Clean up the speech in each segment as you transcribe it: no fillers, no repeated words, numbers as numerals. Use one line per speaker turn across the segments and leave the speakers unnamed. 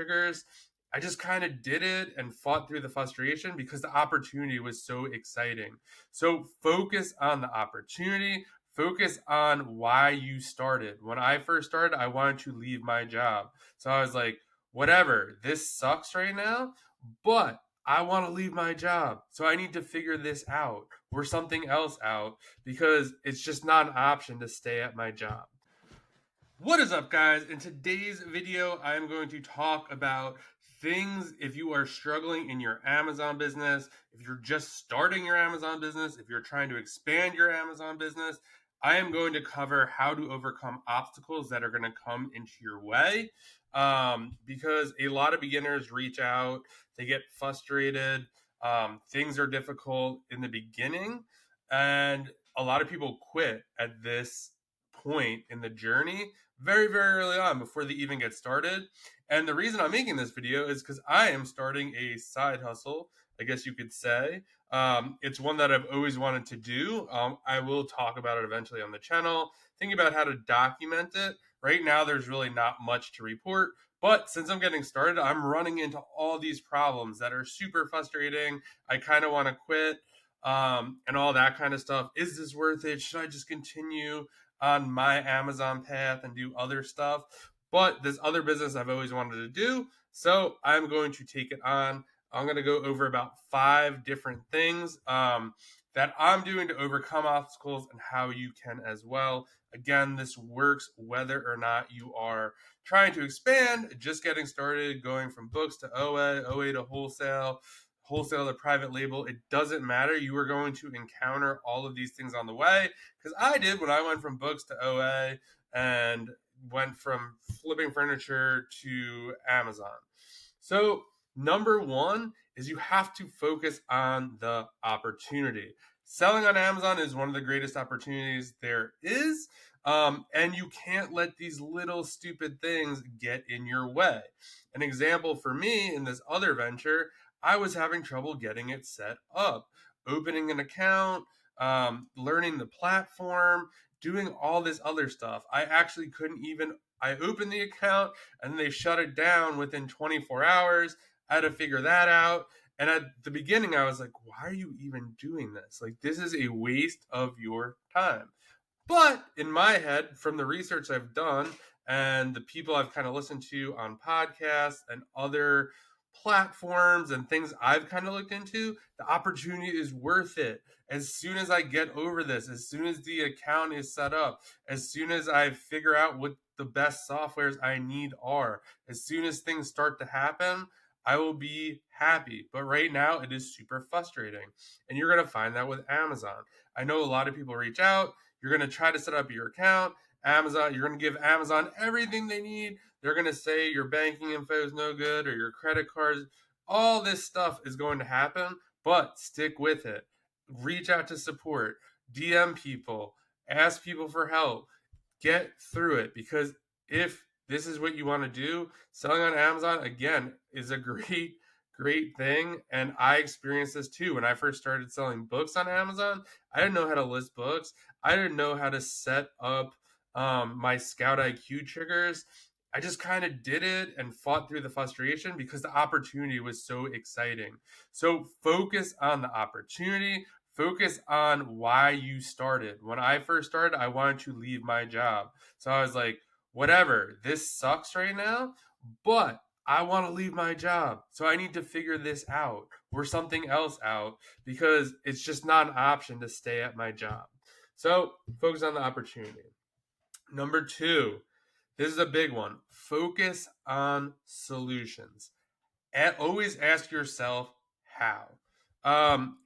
triggers. I just kind of did it and fought through the frustration because the opportunity was so exciting. So focus on the opportunity, focus on why you started. When I first started, I wanted to leave my job. So I was like, whatever, this sucks right now, but I want to leave my job. So I need to figure this out or something else out because it's just not an option to stay at my job. What is up, guys? In today's video, I am going to talk about things if you are struggling in your Amazon business, if you're just starting your Amazon business, if you're trying to expand your Amazon business. I am going to cover how to overcome obstacles that are going to come into your way because a lot of beginners reach out, they get frustrated, things are difficult in the beginning, and a lot of people quit at this point in the journey very, very early on before they even get started. And the reason I'm making this video is because I am starting a side hustle, I guess you could say. It's one that I've always wanted to do. I will talk about it eventually on the channel, thinking about how to document it. Right now, there's really not much to report. But since I'm getting started, I'm running into all these problems that are super frustrating. I kind of want to quit and all that kind of stuff. Is this worth it? Should I just continue on my Amazon path and do other stuff? But this other business I've always wanted to do, so I'm going to take it on. I'm going to go over about 5 different things that I'm doing to overcome obstacles and how you can as well. Again, this works whether or not you are trying to expand, just getting started, going from books to OA to wholesale to private label. It doesn't matter. You are going to encounter all of these things on the way, because I did when I went from books to OA and went from flipping furniture to Amazon. So number 1 is you have to focus on the opportunity. Selling on Amazon is one of the greatest opportunities there is, and you can't let these little stupid things get in your way. An example for me in this other venture, I was having trouble getting it set up, opening an account, learning the platform, doing all this other stuff. I actually couldn't even, I opened the account and they shut it down within 24 hours. I had to figure that out. And at the beginning, I was like, why are you even doing this? Like, this is a waste of your time. But in my head, from the research I've done and the people I've kind of listened to on podcasts and other platforms and things I've kind of looked into, the opportunity is worth it. As soon as I get over this, as soon as the account is set up, as soon as I figure out what the best softwares I need are, as soon as things start to happen, I will be happy. But right now, it is super frustrating. And you're going to find that with Amazon. I know a lot of people reach out. You're going to try to set up your account. Amazon, you're going to give Amazon everything they need. They're going to say your banking info is no good or your credit cards. All this stuff is going to happen, but stick with it. Reach out to support, DM people, ask people for help, get through it, because if this is what you want to do, selling on Amazon, again, is a great thing. And I experienced this too. When I first started selling books on Amazon, I didn't know how to list books. I didn't know how to set up my Scout IQ triggers. I just kind of did it and fought through the frustration because the opportunity was so exciting. So focus on the opportunity. Focus on why you started. When I first started, I wanted to leave my job. So I was like, whatever, this sucks right now, but I want to leave my job. So I need to figure this out or something else out because it's just not an option to stay at my job. So focus on the opportunity. Number 2, this is a big one. Focus on solutions. Always ask yourself how.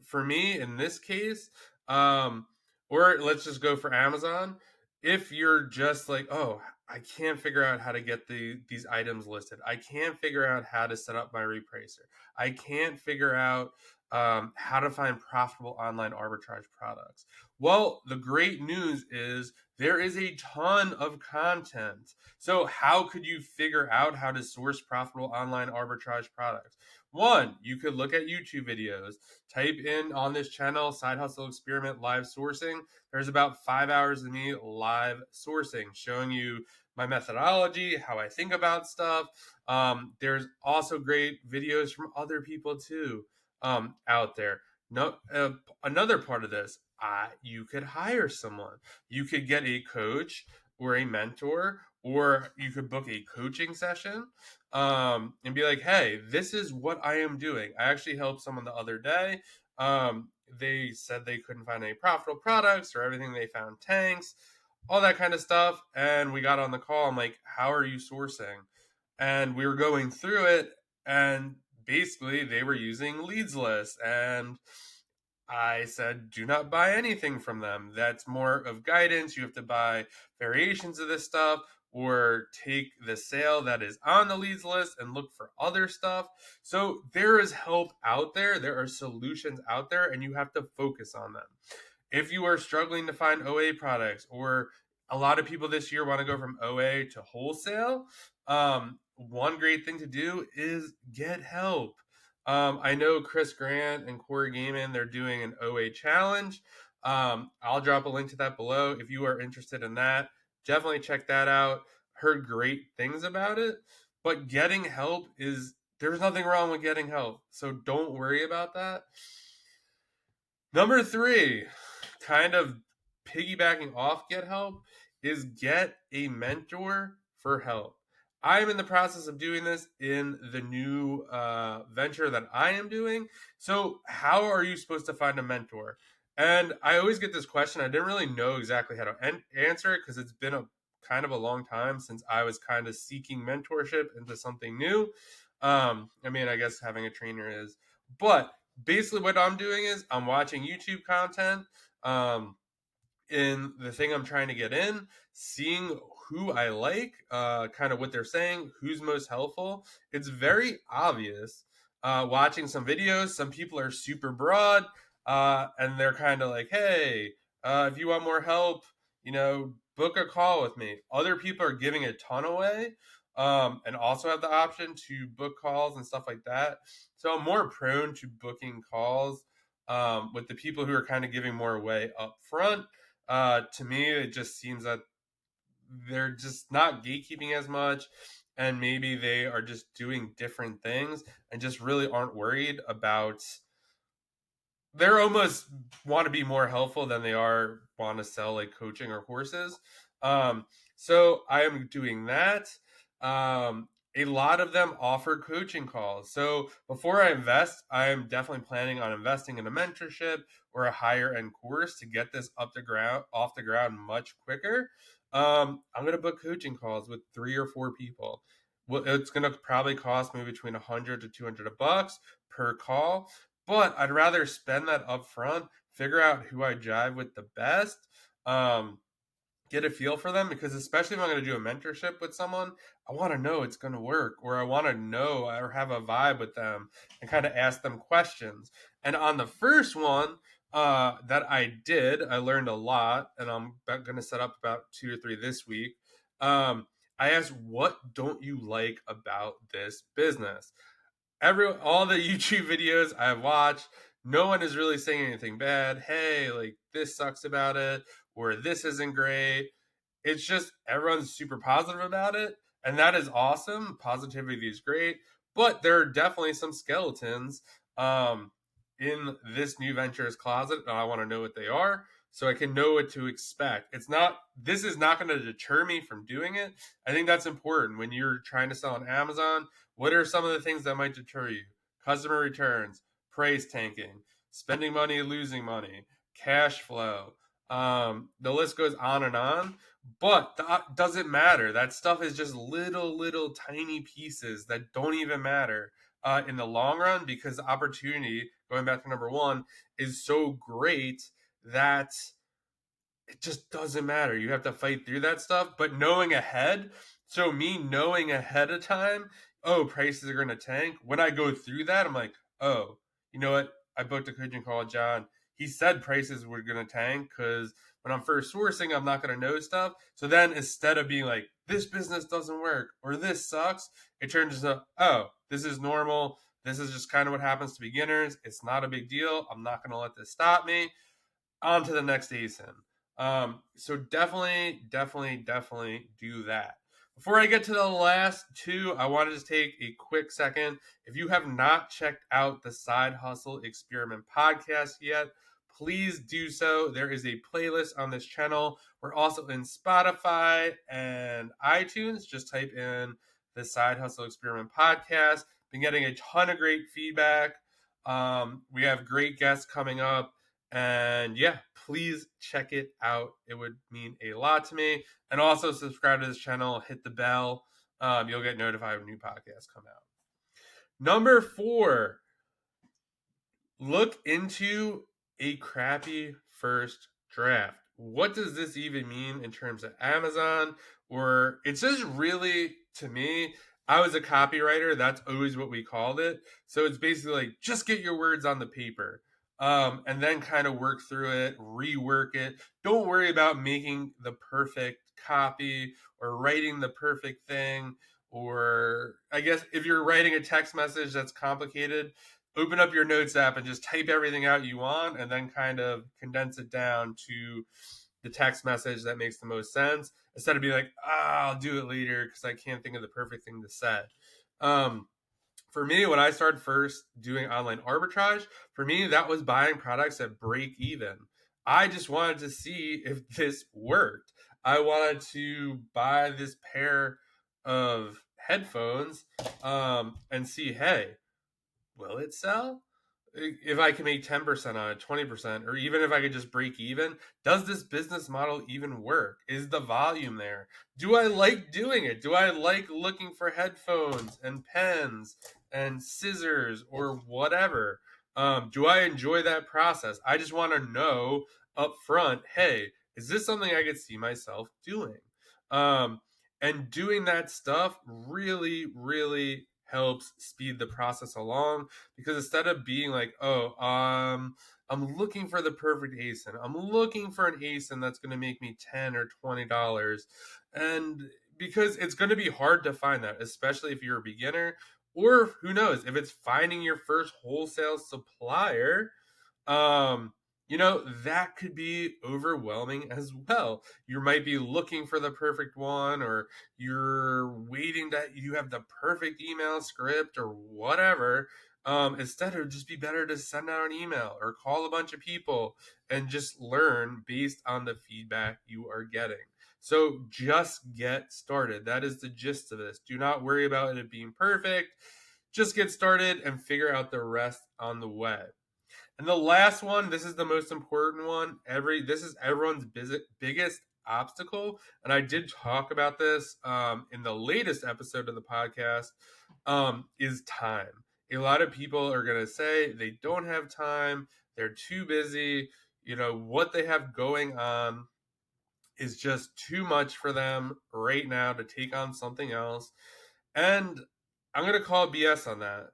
For me, in this case, or let's just go for Amazon. If you're just like, oh, I can't figure out how to get these items listed. I can't figure out how to set up my repricer. I can't figure out how to find profitable online arbitrage products. Well, the great news is there is a ton of content. So, how could you figure out how to source profitable online arbitrage products? One, you could look at YouTube videos, type in on this channel, Side Hustle Experiment Live Sourcing. There's about 5 hours of me live sourcing, showing you my methodology, how I think about stuff. There's also great videos from other people too out there. No, another part of this, you could hire someone. You could get a coach or a mentor, or you could book a coaching session and be like, "Hey, this is what I am doing." I actually helped someone the other day. They said they couldn't find any profitable products, or everything they found tanks, all that kind of stuff. And we got on the call. I'm like, "How are you sourcing?" And we were going through it, and basically they were using leads lists, and I said, do not buy anything from them. That's more of guidance. You have to buy variations of this stuff, or take the sale that is on the leads list and look for other stuff. So there is help out there. There are solutions out there, and you have to focus on them. If you are struggling to find OA products, or a lot of people this year want to go from OA to wholesale, one great thing to do is get help. I know Chris Grant and Corey Gaiman, they're doing an OA challenge. I'll drop a link to that below. If you are interested in that, definitely check that out. Heard great things about it, but getting help there's nothing wrong with getting help. So don't worry about that. Number 3, kind of piggybacking off get help, is get a mentor for help. I'm in the process of doing this in the new venture that I am doing. So, how are you supposed to find a mentor? And I always get this question. I didn't really know exactly how to answer it, because it's been a kind of a long time since I was kind of seeking mentorship into something new. I mean, I guess having a trainer is, but basically what I'm doing is I'm watching YouTube content. In the thing I'm trying to get in, seeing who I like, kind of what they're saying, who's most helpful. It's very obvious. Watching some videos, some people are super broad, and they're kind of like, "Hey, if you want more help, book a call with me." Other people are giving a ton away, and also have the option to book calls and stuff like that. So I'm more prone to booking calls with the people who are kind of giving more away up front. To me, it just seems that they're just not gatekeeping as much, and maybe they are just doing different things and just really aren't worried about. They're almost want to be more helpful than they are want to sell like coaching or courses. So I am doing that. A lot of them offer coaching calls. So before I invest, I am definitely planning on investing in a mentorship or a higher end course to get this off the ground much quicker. I'm going to book coaching calls with 3 or 4 people. Well, it's going to probably cost me between $100 to $200 per call, but I'd rather spend that up front, figure out who I jive with the best, get a feel for them, because especially if I'm going to do a mentorship with someone, I want to know it's going to work, or I want to know or have a vibe with them and kind of ask them questions. And on the first one that I did, I learned a lot, and I'm going to set up about 2 or 3 this week. I asked, what don't you like about this business? All the YouTube videos I've watched, no one is really saying anything bad. Hey, like this sucks about it, or this isn't great. It's just everyone's super positive about it, and that is awesome. Positivity is great, but there are definitely some skeletons in this new venture's closet, and I want to know what they are so I can know what to expect. This is not going to deter me from doing it. I think that's important when you're trying to sell on Amazon. What are some of the things that might deter you? Customer returns, price tanking, spending money, losing money, cash flow. The list goes on and on, but that doesn't matter. That stuff is just little tiny pieces that don't even matter in the long run, because the opportunity, going back to number 1, is so great that it just doesn't matter. You have to fight through that stuff, but knowing ahead. So me knowing ahead of time, oh, prices are going to tank. When I go through that, I'm like, oh, you know what? I booked a coaching call with John. He said prices were going to tank because when I'm first sourcing, I'm not going to know stuff. So then instead of being like, this business doesn't work or this sucks, it turns into, oh, this is normal. This is just kind of what happens to beginners. It's not a big deal. I'm not going to let this stop me. On to the next ASIN. So definitely do that. Before I get to the last two, I want to just take a quick second. If you have not checked out the Side Hustle Experiment podcast yet, please do so. There is a playlist on this channel. We're also in Spotify and iTunes. Just type in the Side Hustle Experiment podcast. Been getting a ton of great feedback. We have great guests coming up. And yeah, please check it out. It would mean a lot to me. And also subscribe to this channel, hit the bell. You'll get notified when new podcasts come out. Number 4, look into a crappy first draft. What does this even mean in terms of Amazon? Or it's just really, to me, I was a copywriter. That's always what we called it. So it's basically like, just get your words on the paper. And then kind of work through it, rework it. Don't worry about making the perfect copy or writing the perfect thing. Or I guess if you're writing a text message that's complicated, open up your notes app and just type everything out you want and then kind of condense it down to the text message that makes the most sense instead of being like, I'll do it later because I can't think of the perfect thing to say. For me, when I started first doing online arbitrage, for me, that was buying products at break even. I just wanted to see if this worked. I wanted to buy this pair of headphones and see, hey, will it sell? If I can make 10% on it, 20%, or even if I could just break even, does this business model even work? Is the volume there? Do I like doing it? Do I like looking for headphones and pens and scissors or whatever? Do I enjoy that process? I just want to know up front, hey, is this something I could see myself doing? And doing that stuff really helps speed the process along, because instead of being like, I'm looking for the perfect ASIN, I'm looking for an ASIN that's going to make me $10 or $20, and because it's going to be hard to find that, especially if you're a beginner, or who knows, if it's finding your first wholesale supplier, that could be overwhelming as well. You might be looking for the perfect one, or you're waiting that you have the perfect email script or whatever. Instead, it would just be better to send out an email or call a bunch of people and just learn based on the feedback you are getting. So just get started. That is the gist of this. Do not worry about it being perfect. Just get started and figure out the rest on the way. And the last one, this is the most important one. This is everyone's biggest obstacle, and I did talk about this in the latest episode of the podcast. Is time. A lot of people are going to say they don't have time. They're too busy. What they have going on is just too much for them right now to take on something else. And I'm going to call BS on that.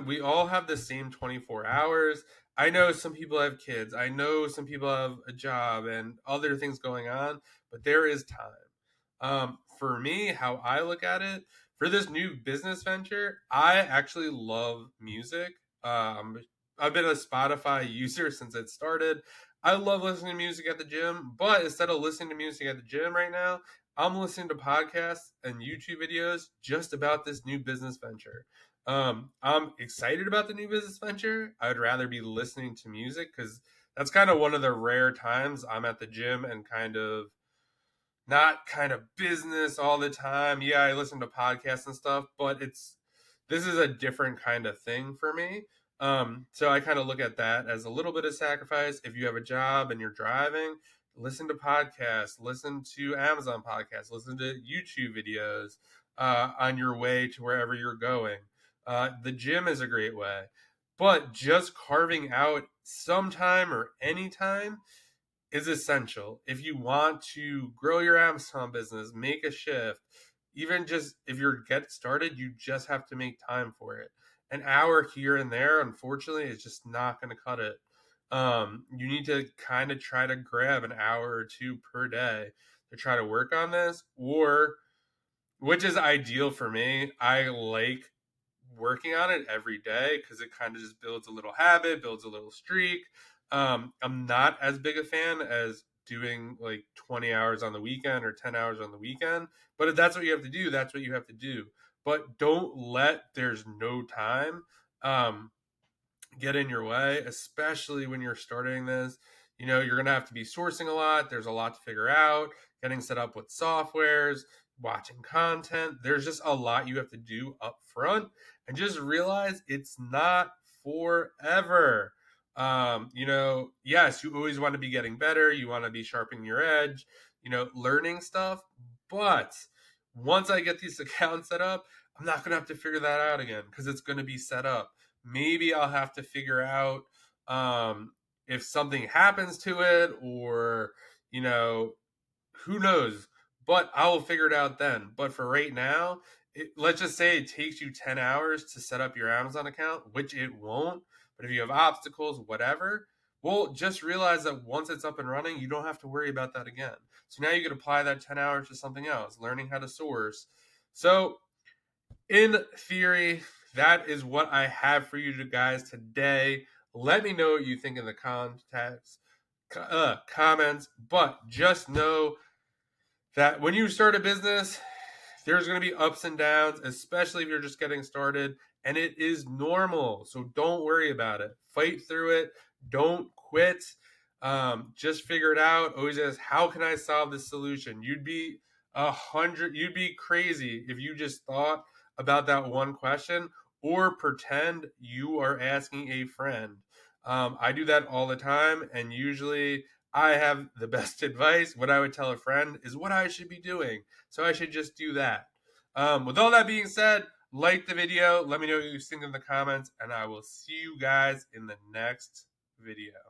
We all have the same 24 hours. I know some people have kids. I know some people have a job and other things going on, but there is time. For me, how I look at it, for this new business venture, I actually love music. I've been a Spotify user since it started. I love listening to music at the gym, but instead of listening to music at the gym right now, I'm listening to podcasts and YouTube videos just about this new business venture. I'm excited about the new business venture. I would rather be listening to music because that's kind of one of the rare times I'm at the gym and not kind of business all the time. Yeah, I listen to podcasts and stuff, but this is a different kind of thing for me. So I kind of look at that as a little bit of sacrifice. If you have a job and you're driving, listen to podcasts, listen to Amazon podcasts, listen to YouTube videos on your way to wherever you're going. The gym is a great way, but just carving out some time or any time is essential. If you want to grow your Amazon business, make a shift, even just if you're get started, you just have to make time for it. An hour here and there, unfortunately, is just not going to cut it. You need to kind of try to grab an hour or two per day to try to work on this, or which is ideal for me. I like working on it every day because it kind of just builds a little habit, builds a little streak. I'm not as big a fan as doing like 20 hours on the weekend or 10 hours on the weekend, but if that's what you have to do, that's what you have to do. But don't let there's no time get in your way, especially when you're starting this. You know, you're going to have to be sourcing a lot. There's a lot to figure out, getting set up with softwares, watching content. There's just a lot you have to do up front, and just realize it's not forever. You know, yes, you always want to be getting better. You want to be sharpening your edge, you know, learning stuff. But once I get these accounts set up, I'm not going to have to figure that out again because it's going to be set up. Maybe I'll have to figure out if something happens to it, or, you know, who knows, but I will figure it out then. But for right now, let's just say it takes you 10 hours to set up your Amazon account, which it won't. But if you have obstacles, whatever, well, just realize that once it's up and running, you don't have to worry about that again. So now you can apply that 10 hours to something else, learning how to source. So in theory, that is what I have for you guys today. Let me know what you think in the comments, but just know that when you start a business, there's going to be ups and downs, especially if you're just getting started, and it is normal. So don't worry about it. Fight through it. Don't quit. Just figure it out. Always ask, how can I solve this solution? You'd be crazy if you just thought about that one question or pretend you are asking a friend. I do that all the time, and usually I have the best advice. What I would tell a friend is what I should be doing. So I should just do that. With all that being said, like the video. Let me know what you think in the comments, and I will see you guys in the next video.